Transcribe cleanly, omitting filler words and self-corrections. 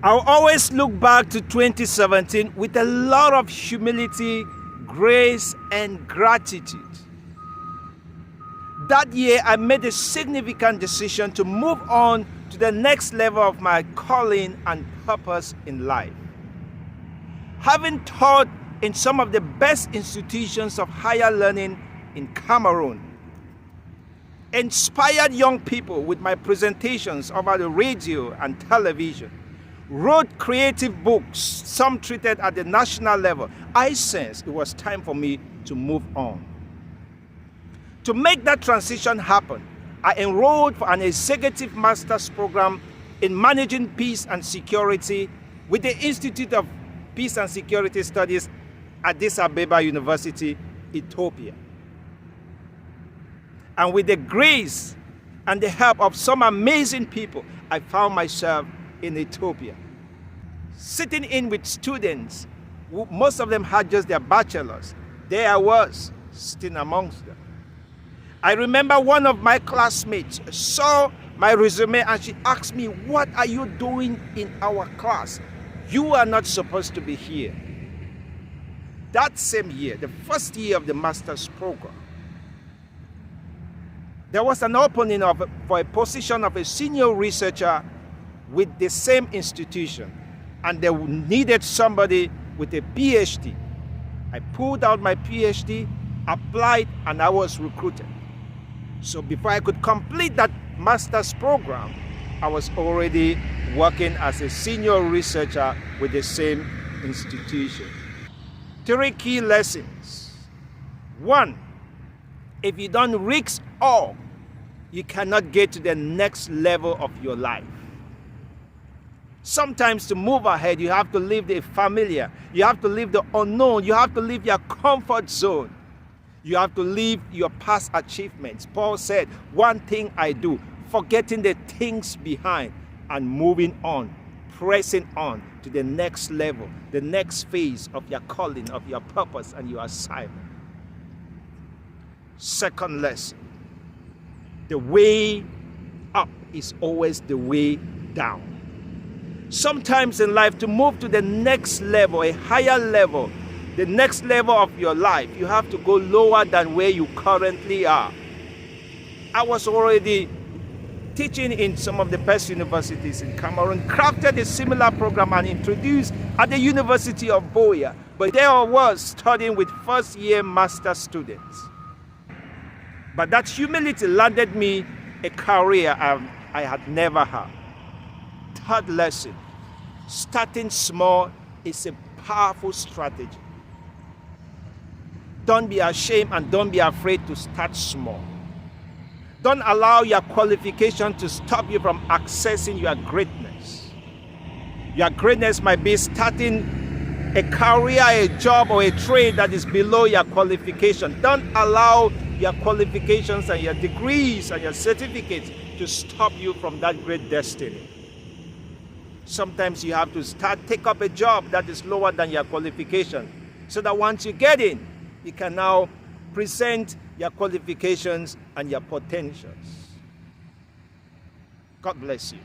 I'll always look back to 2017 with a lot of humility, grace, and gratitude. That year, I made a significant decision to move on to the next level of my calling and purpose in life. Having taught in some of the best institutions of higher learning in Cameroon, inspired young people with my presentations over the radio and television, wrote creative books, some treated at the national level, I sensed it was time for me to move on. To make that transition happen, I enrolled for an executive master's program in managing peace and security with the Institute of Peace and Security Studies at Addis Ababa University, Ethiopia. And with the grace and the help of some amazing people, I found myself in Ethiopia, sitting in with students who most of them had just their bachelor's. There I was, sitting amongst them. I remember one of my classmates saw my resume and she asked me, "What are you doing in our class? You are not supposed to be here." That same year, the first year of the master's program, there was an opening for a position of a senior researcher with the same institution, and they needed somebody with a PhD. I pulled out my PhD, applied, and I was recruited. So before I could complete that master's program, I was already working as a senior researcher with the same institution. 3 key lessons. 1, if you don't risk all, you cannot get to the next level of your life. Sometimes to move ahead, you have to leave the familiar. You have to leave the unknown. You have to leave your comfort zone. You have to leave your past achievements. Paul said, "One thing I do, forgetting the things behind and moving on, pressing on to the next level, the next phase of your calling, of your purpose and your assignment." Second lesson, the way up is always the way down. Sometimes in life, to move to the next level, a higher level, the next level of your life, you have to go lower than where you currently are. I was already teaching in some of the best universities in Cameroon, crafted a similar program and introduced at the University of Buea. But there I was studying with first-year master students. But that humility landed me a career I had never had. Third lesson, starting small is a powerful strategy. Don't be ashamed and don't be afraid to start small. Don't allow your qualification to stop you from accessing your greatness. Your greatness might be starting a career, a job, or a trade that is below your qualification. Don't allow your qualifications and your degrees and your certificates to stop you from that great destiny. Sometimes you have to take up a job that is lower than your qualification, so that once you get in, you can now present your qualifications and your potentials. God bless you.